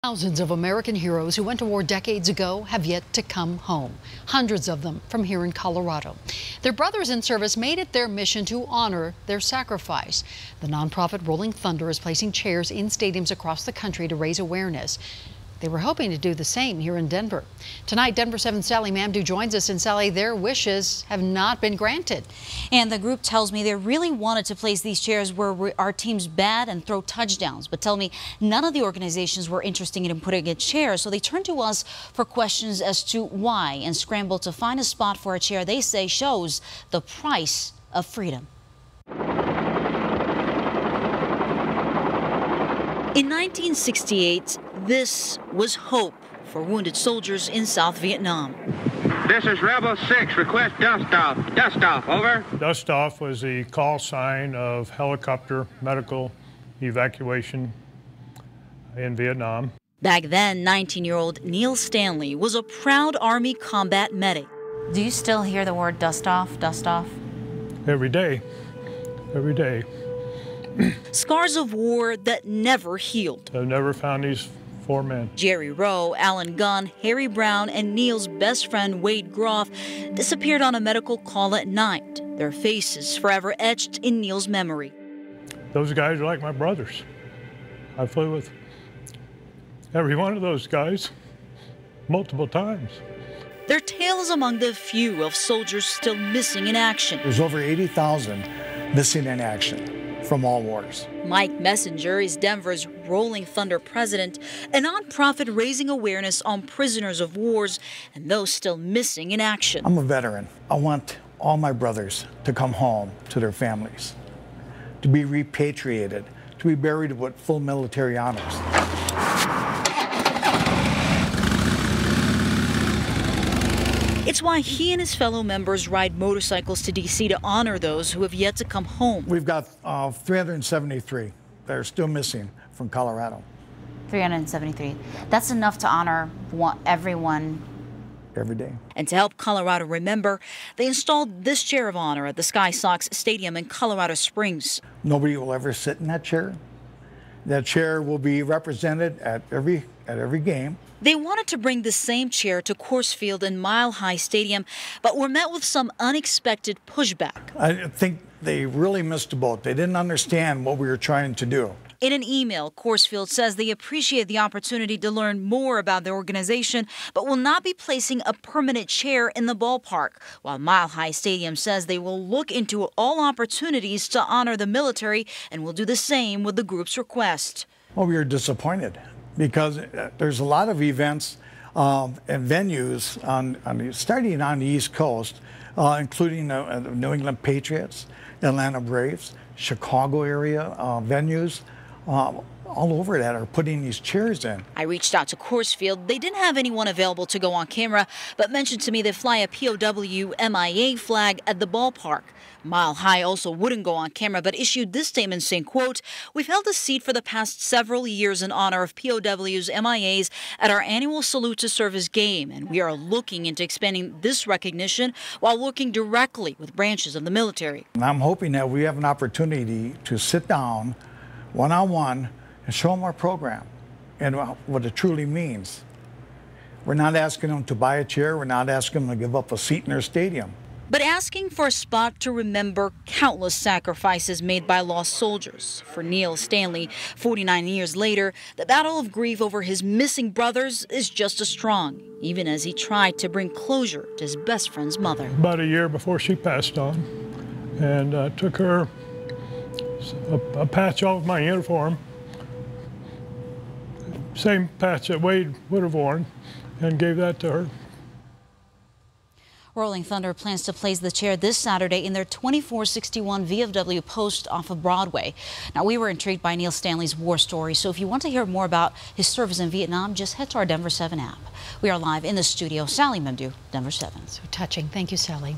Thousands of American heroes who went to war decades ago have yet to come home. Hundreds of them from here in Colorado. Their brothers in service made it their mission to honor their sacrifice. The nonprofit Rolling Thunder is placing chairs in stadiums across the country to raise awareness. They were hoping to do the same here in Denver. Tonight, Denver 7's Sally Mamdou joins us, and Sally, their wishes have not been granted. And the group tells me they really wanted to place these chairs where our teams bat and throw touchdowns, but tell me none of the organizations were interested in putting a chair, so they turned to us for questions as to why and scrambled to find a spot for a chair they say shows the price of freedom. In 1968, this was hope for wounded soldiers in South Vietnam. This is Rebel 6. Request dust off. Dust off. Over. Dust off was the call sign of helicopter medical evacuation in Vietnam. Back then, 19-year-old Neil Stanley was a proud Army combat medic. Do you still hear the word dust off, dust off? Every day. Every day. Scars of war that never healed. I've never found these four men. Jerry Rowe, Alan Gunn, Harry Brown, and Neil's best friend Wade Groff disappeared on a medical call at night, their faces forever etched in Neil's memory. Those guys are like my brothers. I flew with every one of those guys multiple times. Their tale is among the few of soldiers still missing in action. There's over 80,000 missing in action from all wars. Mike Messenger is Denver's Rolling Thunder president, a nonprofit raising awareness on prisoners of wars and those still missing in action. I'm a veteran. I want all my brothers to come home to their families, to be repatriated, to be buried with full military honors. It's why he and his fellow members ride motorcycles to D.C. to honor those who have yet to come home. We've got 373 that are still missing from Colorado. 373. That's enough to honor everyone. Every day. And to help Colorado remember, they installed this chair of honor at the Sky Sox Stadium in Colorado Springs. Nobody will ever sit in that chair. That chair will be represented at every game. They wanted to bring the same chair to Coors Field in Mile High Stadium, but were met with some unexpected pushback. I think they really missed the boat. They didn't understand what we were trying to do. In an email, Coors Field says they appreciate the opportunity to learn more about the organization, but will not be placing a permanent chair in the ballpark, while Mile High Stadium says they will look into all opportunities to honor the military and will do the same with the group's request. Well, we were disappointed because there's a lot of events and venues starting on the East Coast, including the New England Patriots, Atlanta Braves, Chicago area venues, all over that are putting these chairs in. I reached out to Coors Field. They didn't have anyone available to go on camera, but mentioned to me they fly a POW MIA flag at the ballpark. Mile High also wouldn't go on camera, but issued this statement saying, quote, "We've held a seat for the past several years in honor of POWs MIAs at our annual Salute to Service game, and we are looking into expanding this recognition while working directly with branches of the military." And I'm hoping that we have an opportunity to sit down one-on-one and show them our program and what it truly means. We're not asking them to buy a chair. We're not asking them to give up a seat in their stadium. But asking for a spot to remember countless sacrifices made by lost soldiers. For Neil Stanley, 49 years later, the battle of grief over his missing brothers is just as strong, even as he tried to bring closure to his best friend's mother. About a year before she passed on, and took her a patch off my uniform, same patch that Wade would have worn, and gave that to her. Rolling Thunder plans to place the chair this Saturday in their 2461 VFW post off of Broadway. Now, we were intrigued by Neil Stanley's war story, so if you want to hear more about his service in Vietnam, just head to our Denver 7 app. We are live in the studio. Sally Mamdou, Denver 7. So touching. Thank you, Sally.